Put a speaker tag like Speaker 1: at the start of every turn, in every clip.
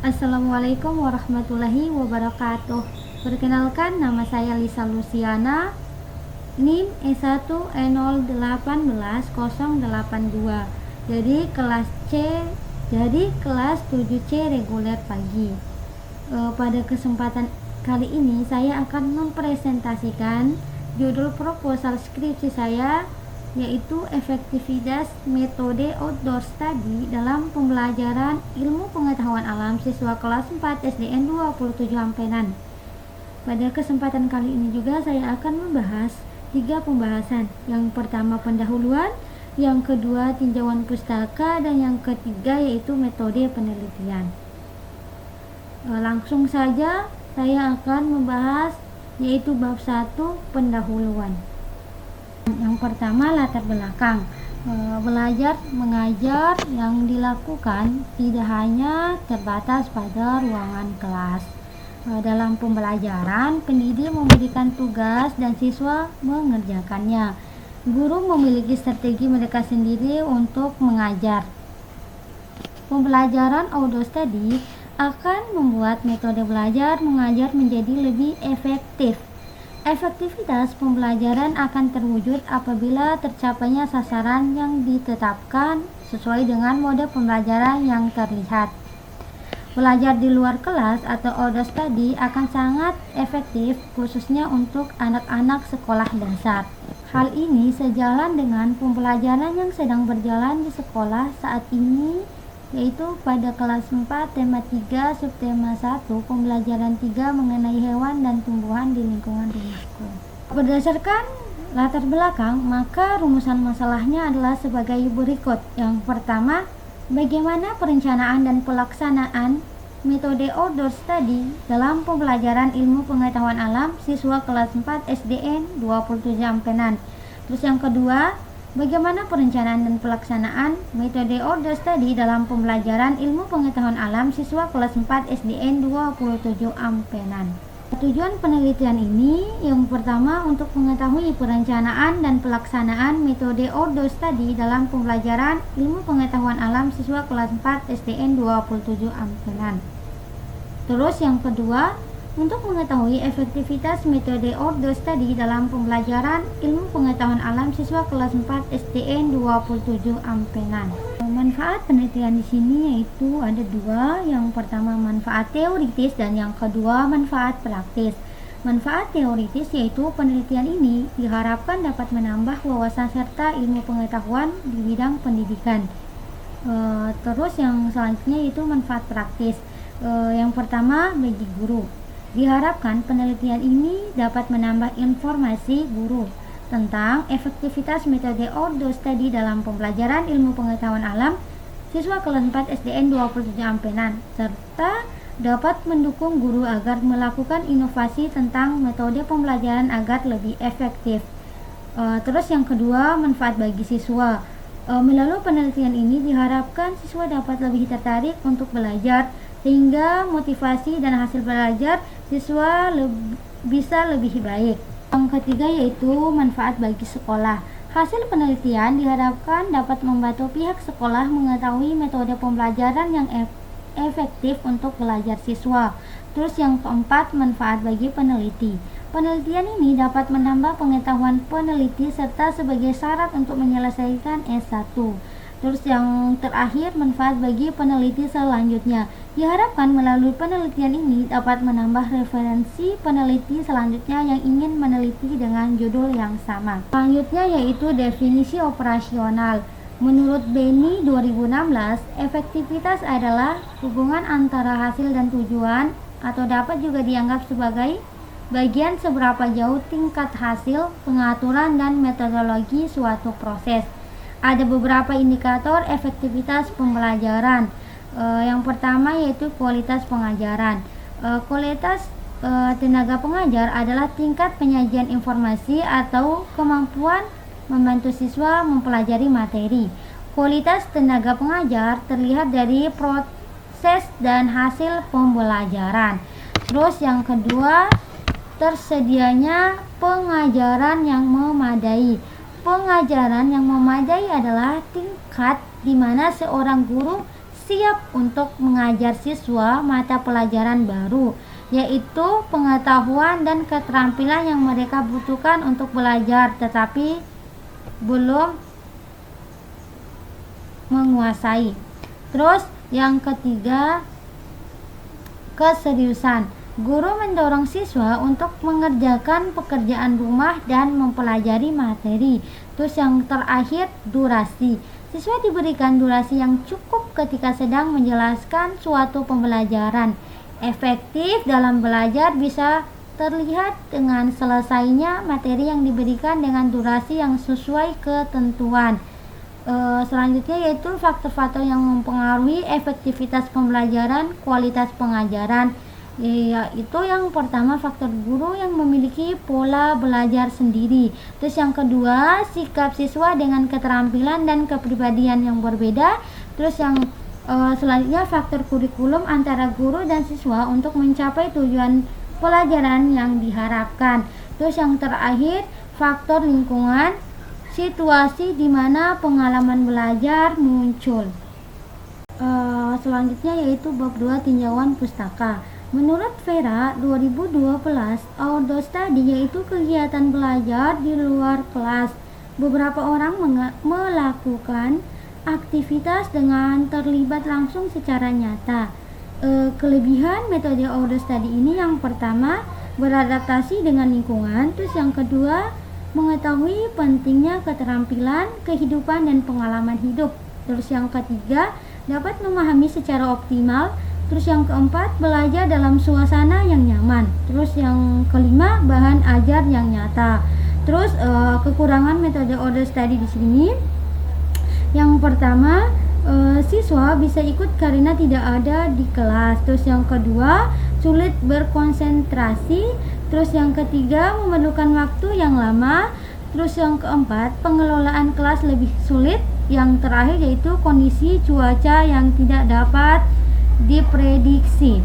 Speaker 1: Assalamualaikum warahmatullahi wabarakatuh. Perkenalkan, nama saya Lisa Luciana, NIM E1E0181082 dari kelas C, dari kelas 7C reguler pagi. Pada kesempatan kali ini saya akan mempresentasikan judul proposal skripsi saya, yaitu efektivitas metode outdoor study dalam pembelajaran ilmu pengetahuan alam siswa kelas 4 SDN 27 Ampenan. Pada kesempatan kali ini juga saya akan membahas 3 pembahasan. Yang pertama pendahuluan, yang kedua tinjauan pustaka, dan yang ketiga yaitu metode penelitian. Langsung saja saya akan membahas yaitu bab 1 pendahuluan. Yang pertama, latar belakang. Belajar mengajar yang dilakukan tidak hanya terbatas pada ruangan kelas. Dalam pembelajaran, pendidik memberikan tugas dan siswa mengerjakannya. Guru memiliki strategi mereka sendiri untuk mengajar. Pembelajaran outdoor study akan membuat metode belajar mengajar menjadi lebih efektif. Efektivitas pembelajaran akan terwujud apabila tercapainya sasaran yang ditetapkan sesuai dengan mode pembelajaran yang terlihat. Belajar di luar kelas atau outdoor study akan sangat efektif, khususnya untuk anak-anak sekolah dasar. Hal ini sejalan dengan pembelajaran yang sedang berjalan di sekolah saat ini, yaitu pada kelas 4 tema 3 subtema 1 pembelajaran 3 mengenai hewan dan tumbuhan di lingkungan rumahku. Berdasarkan latar belakang, maka rumusan masalahnya adalah sebagai berikut. Yang pertama, bagaimana perencanaan dan pelaksanaan metode outdoor study dalam pembelajaran ilmu pengetahuan alam siswa kelas 4 SDN 27 Ampenan. Terus yang kedua, bagaimana perencanaan dan pelaksanaan metode outdoor study dalam pembelajaran ilmu pengetahuan alam siswa kelas 4 SDN 27 Ampenan. Tujuan penelitian ini yang pertama untuk mengetahui perencanaan dan pelaksanaan metode outdoor study dalam pembelajaran ilmu pengetahuan alam siswa kelas 4 SDN 27 Ampenan. Terus yang kedua, untuk mengetahui efektivitas metode outdoor study dalam pembelajaran ilmu pengetahuan alam siswa kelas 4 SDN 27 Ampenan. Manfaat penelitian di sini yaitu ada 2. Yang pertama manfaat teoritis dan yang kedua manfaat praktis. Manfaat teoritis yaitu penelitian ini diharapkan dapat menambah wawasan serta ilmu pengetahuan di bidang pendidikan. Terus yang selanjutnya yaitu manfaat praktis. Yang pertama bagi guru. Diharapkan penelitian ini dapat menambah informasi guru tentang efektivitas metode outdoor study dalam pembelajaran ilmu pengetahuan alam siswa kelas 4 SDN 27 Ampenan, serta dapat mendukung guru agar melakukan inovasi tentang metode pembelajaran agar lebih efektif. Terus yang kedua, manfaat bagi siswa. Melalui penelitian ini diharapkan siswa dapat lebih tertarik untuk belajar, sehingga motivasi dan hasil belajar siswa bisa lebih baik. Yang ketiga yaitu manfaat bagi sekolah. Hasil penelitian diharapkan dapat membantu pihak sekolah mengetahui metode pembelajaran yang efektif untuk belajar siswa. Terus yang keempat, manfaat bagi peneliti. Penelitian ini dapat menambah pengetahuan peneliti serta sebagai syarat untuk menyelesaikan S1. Terus yang terakhir, manfaat bagi peneliti selanjutnya. Diharapkan melalui penelitian ini dapat menambah referensi peneliti selanjutnya yang ingin meneliti dengan judul yang sama. Selanjutnya yaitu definisi operasional. Menurut Beni 2016, efektivitas adalah hubungan antara hasil dan tujuan, atau dapat juga dianggap sebagai bagian seberapa jauh tingkat hasil, pengaturan, dan metodologi suatu proses. Ada beberapa indikator efektivitas pembelajaran. Yang pertama yaitu kualitas pengajaran. Kualitas tenaga pengajar adalah tingkat penyajian informasi atau kemampuan membantu siswa mempelajari materi. Kualitas tenaga pengajar terlihat dari proses dan hasil pembelajaran. Terus yang kedua, tersedianya pengajaran yang memadai. Pengajaran yang memadai adalah tingkat di mana seorang guru siap untuk mengajar siswa mata pelajaran baru, yaitu pengetahuan dan keterampilan yang mereka butuhkan untuk belajar tetapi belum menguasai. Terus yang ketiga, keseriusan. Guru mendorong siswa untuk mengerjakan pekerjaan rumah dan mempelajari materi. Terus yang terakhir, durasi. Siswa diberikan durasi yang cukup ketika sedang menjelaskan suatu pembelajaran. Efektif dalam belajar bisa terlihat dengan selesainya materi yang diberikan dengan durasi yang sesuai ketentuan. Selanjutnya yaitu faktor-faktor yang mempengaruhi efektivitas pembelajaran, kualitas pengajaran, yaitu yang pertama faktor guru yang memiliki pola belajar sendiri. Terus yang kedua, sikap siswa dengan keterampilan dan kepribadian yang berbeda. Terus yang selanjutnya faktor kurikulum antara guru dan siswa untuk mencapai tujuan pelajaran yang diharapkan. Terus yang terakhir, faktor lingkungan, situasi di mana pengalaman belajar muncul. Selanjutnya yaitu bab 2, tinjauan pustaka. Menurut Vera 2012, outdoor study yaitu kegiatan belajar di luar kelas. Beberapa orang melakukan aktivitas dengan terlibat langsung secara nyata. Kelebihan metode outdoor study ini yang pertama, beradaptasi dengan lingkungan. Terus yang kedua, mengetahui pentingnya keterampilan, kehidupan, dan pengalaman hidup. Terus yang ketiga, dapat memahami secara optimal. Terus yang keempat, belajar dalam suasana yang nyaman. Terus yang kelima, bahan ajar yang nyata. Terus kekurangan metode outdoor study di sini, yang pertama, siswa bisa ikut karena tidak ada di kelas. Terus yang kedua, sulit berkonsentrasi. Terus yang ketiga, memerlukan waktu yang lama. Terus yang keempat, pengelolaan kelas lebih sulit. Yang terakhir yaitu kondisi cuaca yang tidak dapat diprediksi.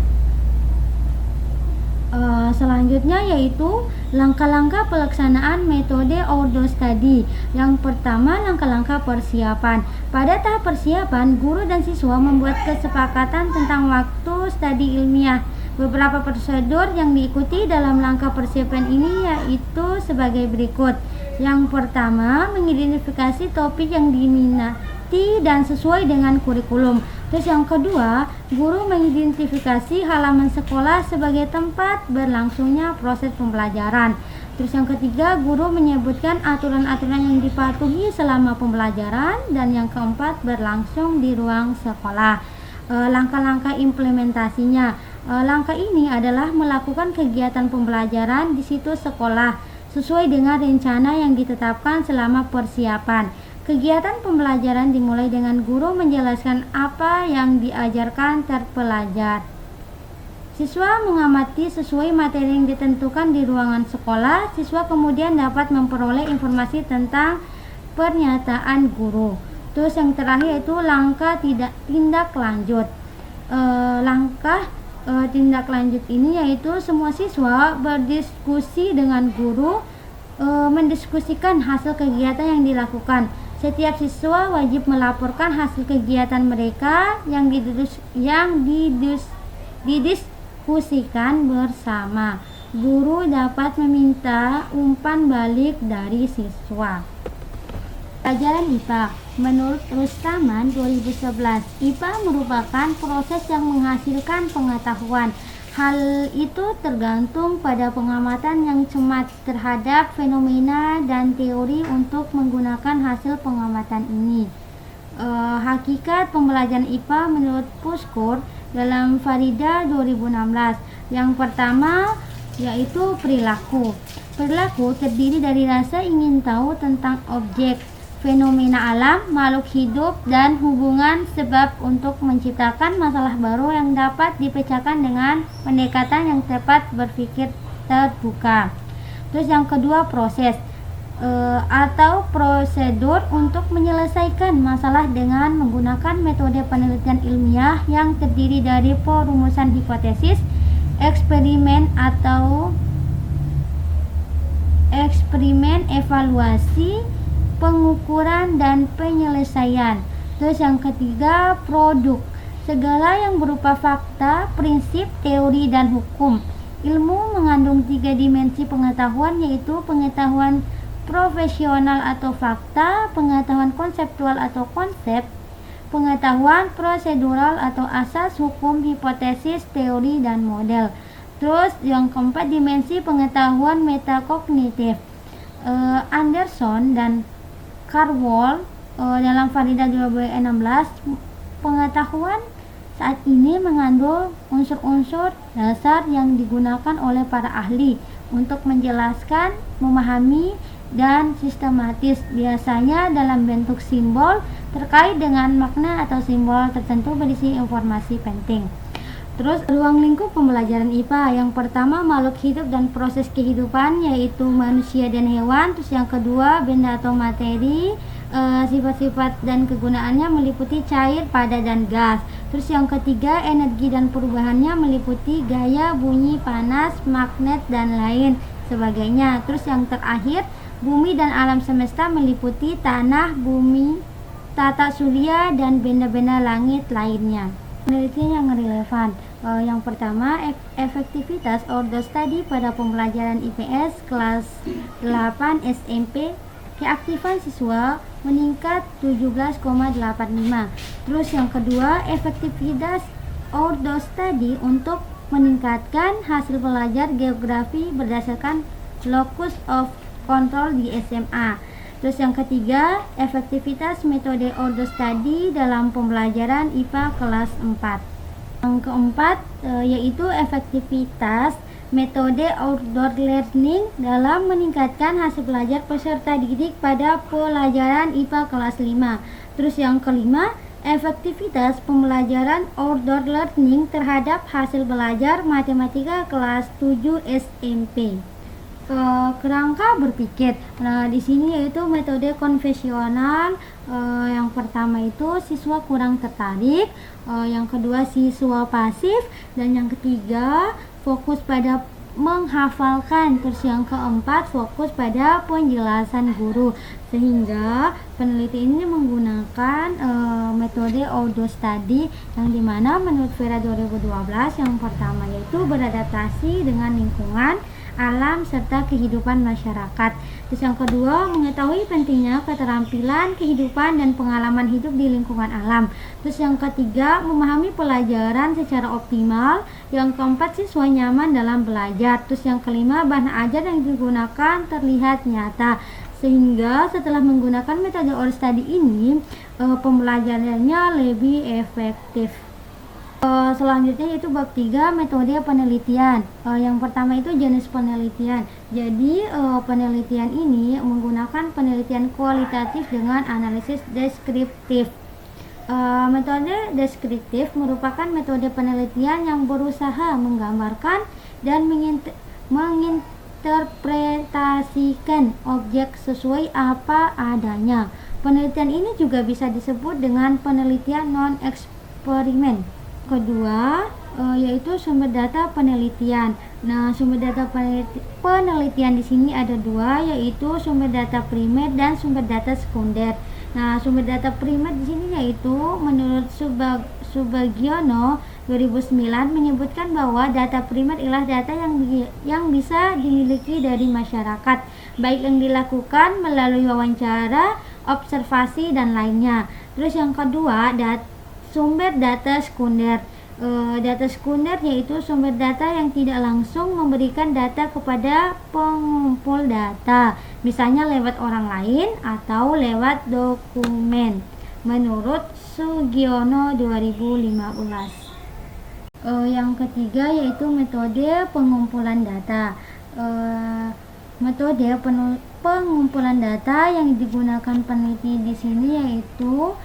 Speaker 1: Selanjutnya yaitu langkah-langkah pelaksanaan metode outdoor study. Yang pertama, langkah-langkah persiapan. Pada tahap persiapan, guru dan siswa membuat kesepakatan tentang waktu studi ilmiah. Beberapa prosedur yang diikuti dalam langkah persiapan ini yaitu sebagai berikut. Yang pertama, mengidentifikasi topik yang diminati dan sesuai dengan kurikulum. Terus yang kedua, guru mengidentifikasi halaman sekolah sebagai tempat berlangsungnya proses pembelajaran. Terus yang ketiga, guru menyebutkan aturan-aturan yang dipatuhi selama pembelajaran. Dan yang keempat, berlangsung di ruang sekolah. Langkah-langkah implementasinya. Langkah ini adalah melakukan kegiatan pembelajaran di situs sekolah sesuai dengan rencana yang ditetapkan selama persiapan. Kegiatan pembelajaran dimulai dengan guru menjelaskan apa yang diajarkan terpelajar. Siswa mengamati sesuai materi yang ditentukan di ruangan sekolah. Siswa kemudian dapat memperoleh informasi tentang pernyataan guru. Terus yang terakhir itu langkah tindak lanjut. Tindak lanjut ini yaitu semua siswa berdiskusi dengan guru, mendiskusikan hasil kegiatan yang dilakukan. Setiap siswa wajib melaporkan hasil kegiatan mereka yang didiskusikan bersama. Guru dapat meminta umpan balik dari siswa. Pelajaran IPA. Menurut Rustaman 2011, IPA merupakan proses yang menghasilkan pengetahuan. Hal itu tergantung pada pengamatan yang cermat terhadap fenomena dan teori untuk menggunakan hasil pengamatan ini. Hakikat pembelajaran IPA menurut Puskor dalam Farida 2016. Yang pertama yaitu perilaku. Perilaku terdiri dari rasa ingin tahu tentang objek, fenomena alam, makhluk hidup, dan hubungan sebab untuk menciptakan masalah baru yang dapat dipecahkan dengan pendekatan yang tepat, berpikir terbuka. Terus yang kedua, proses atau prosedur untuk menyelesaikan masalah dengan menggunakan metode penelitian ilmiah yang terdiri dari perumusan hipotesis, eksperimen evaluasi, pengukuran, dan penyelesaian. Terus yang ketiga, produk segala yang berupa fakta, prinsip, teori, dan hukum. Ilmu mengandung 3 dimensi pengetahuan, yaitu pengetahuan profesional atau fakta, pengetahuan konseptual atau konsep, pengetahuan prosedural atau asas, hukum, hipotesis, teori, dan model. Terus yang keempat, dimensi pengetahuan metakognitif. Anderson dan Carwall dalam Farida 2016, pengetahuan saat ini mengandung unsur-unsur dasar yang digunakan oleh para ahli untuk menjelaskan, memahami, dan sistematis, biasanya dalam bentuk simbol terkait dengan makna atau simbol tertentu berisi informasi penting. Terus ruang lingkup pembelajaran IPA, yang pertama makhluk hidup dan proses kehidupan, yaitu manusia dan hewan. Terus yang kedua benda atau materi, sifat-sifat dan kegunaannya meliputi cair, padat, dan gas. Terus yang ketiga energi dan perubahannya meliputi gaya, bunyi, panas, magnet, dan lain sebagainya. Terus yang terakhir bumi dan alam semesta meliputi tanah, bumi, tata surya, dan benda-benda langit lainnya. Penelitian yang relevan. Yang pertama, efektivitas ordo study pada pembelajaran IPS kelas 8 SMP, keaktifan siswa meningkat 17,85. Terus yang kedua, efektivitas ordo study untuk meningkatkan hasil belajar geografi berdasarkan locus of control di SMA. Terus yang ketiga, efektivitas metode ordo study dalam pembelajaran IPA kelas 4. Yang keempat, yaitu efektivitas metode outdoor learning dalam meningkatkan hasil belajar peserta didik pada pelajaran IPA kelas 5. Terus yang kelima, efektivitas pembelajaran outdoor learning terhadap hasil belajar matematika kelas 7 SMP. Kerangka berpikir. Nah, di sini yaitu metode konvensional. Yang pertama itu siswa kurang tertarik, yang kedua siswa pasif, dan yang ketiga fokus pada menghafalkan. Terus yang keempat fokus pada penjelasan guru. Sehingga peneliti ini menggunakan metode ordo study, yang dimana menurut Vera 2012 yang pertama yaitu beradaptasi dengan lingkungan, alam, serta kehidupan masyarakat. Terus yang kedua, mengetahui pentingnya keterampilan, kehidupan, dan pengalaman hidup di lingkungan alam. Terus yang ketiga, memahami pelajaran secara optimal. Yang keempat, siswa nyaman dalam belajar. Terus yang kelima, bahan ajar yang digunakan terlihat nyata. Sehingga setelah menggunakan metode ordo study ini, pembelajarannya lebih efektif. Selanjutnya yaitu bab 3, metode penelitian. Yang pertama itu jenis penelitian. Jadi penelitian ini menggunakan penelitian kualitatif dengan analisis deskriptif. Metode deskriptif merupakan metode penelitian yang berusaha menggambarkan dan menginterpretasikan objek sesuai apa adanya. Penelitian ini juga bisa disebut dengan penelitian non-eksperimen. Kedua, yaitu sumber data penelitian. Nah, sumber data penelitian di sini ada dua, yaitu sumber data primer dan sumber data sekunder. Nah, sumber data primer di sini yaitu menurut Subagiono 2009 menyebutkan bahwa data primer ialah data yang bisa dimiliki dari masyarakat, baik yang dilakukan melalui wawancara, observasi, dan lainnya. Terus yang kedua, sumber data sekunder. Data sekunder yaitu sumber data yang tidak langsung memberikan data kepada pengumpul data, misalnya lewat orang lain atau lewat dokumen, menurut Sugiono 2015. Yang ketiga yaitu metode pengumpulan data. Metode pengumpulan data yang digunakan peneliti di sini yaitu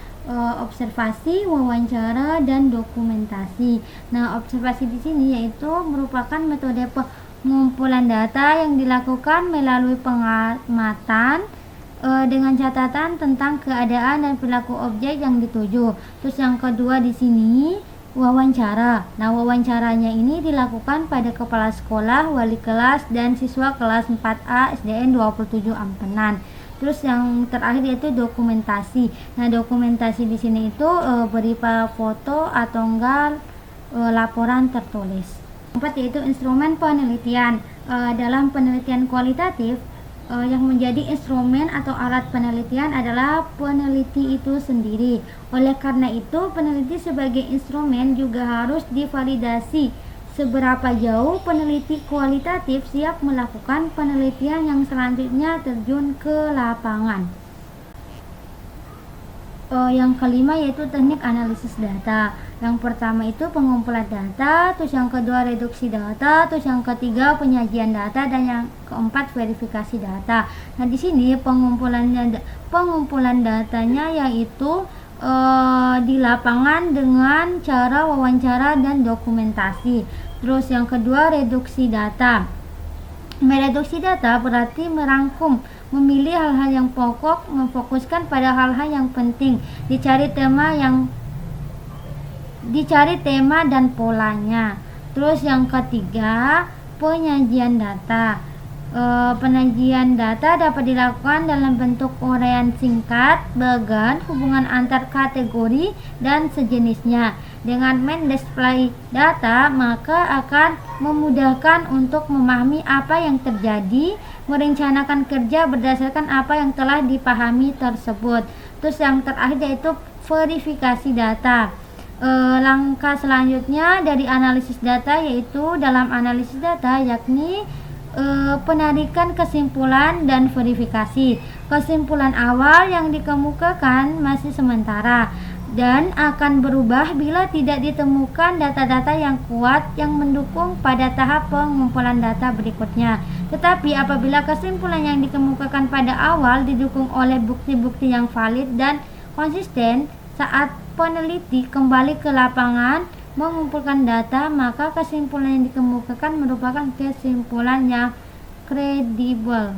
Speaker 1: observasi, wawancara, dan dokumentasi. Nah, observasi di sini yaitu merupakan metode pengumpulan data yang dilakukan melalui pengamatan dengan catatan tentang keadaan dan perilaku objek yang dituju. Terus yang kedua di sini wawancara. Nah, wawancaranya ini dilakukan pada kepala sekolah, wali kelas, dan siswa kelas 4A SDN 27 Ampenan. Terus yang terakhir yaitu dokumentasi. Nah, dokumentasi di sini itu berupa foto atau enggak laporan tertulis. Keempat yaitu instrumen penelitian. Dalam penelitian kualitatif, yang menjadi instrumen atau alat penelitian adalah peneliti itu sendiri. Oleh karena itu, peneliti sebagai instrumen juga harus divalidasi seberapa jauh peneliti kualitatif siap melakukan penelitian yang selanjutnya terjun ke lapangan. Yang kelima yaitu teknik analisis data. Yang pertama itu pengumpulan data, terus yang kedua reduksi data, terus yang ketiga penyajian data, dan yang keempat verifikasi data. Nah, di sini pengumpulan datanya yaitu di lapangan dengan cara wawancara dan dokumentasi. Terus yang kedua reduksi data. Mereduksi data berarti merangkum, memilih hal-hal yang pokok, memfokuskan pada hal-hal yang penting, dicari tema dan polanya. Terus yang ketiga, penyajian data. Penyajian data dapat dilakukan dalam bentuk uraian singkat, bagan, hubungan antar kategori, dan sejenisnya. Dengan men-display data, maka akan memudahkan untuk memahami apa yang terjadi, merencanakan kerja berdasarkan apa yang telah dipahami tersebut. Terus yang terakhir yaitu verifikasi data. Langkah selanjutnya dari analisis data yaitu dalam analisis data yakni penarikan kesimpulan dan verifikasi. Kesimpulan awal yang dikemukakan masih sementara dan akan berubah bila tidak ditemukan data-data yang kuat yang mendukung pada tahap pengumpulan data berikutnya. Tetapi apabila kesimpulan yang dikemukakan pada awal didukung oleh bukti-bukti yang valid dan konsisten saat peneliti kembali ke lapangan mengumpulkan data, maka kesimpulan yang dikemukakan merupakan kesimpulan yang kredibel.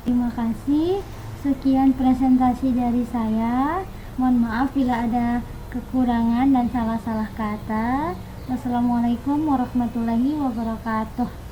Speaker 1: Terima kasih. Sekian presentasi dari saya. Mohon maaf bila ada kekurangan dan salah-salah kata. Wassalamualaikum warahmatullahi wabarakatuh.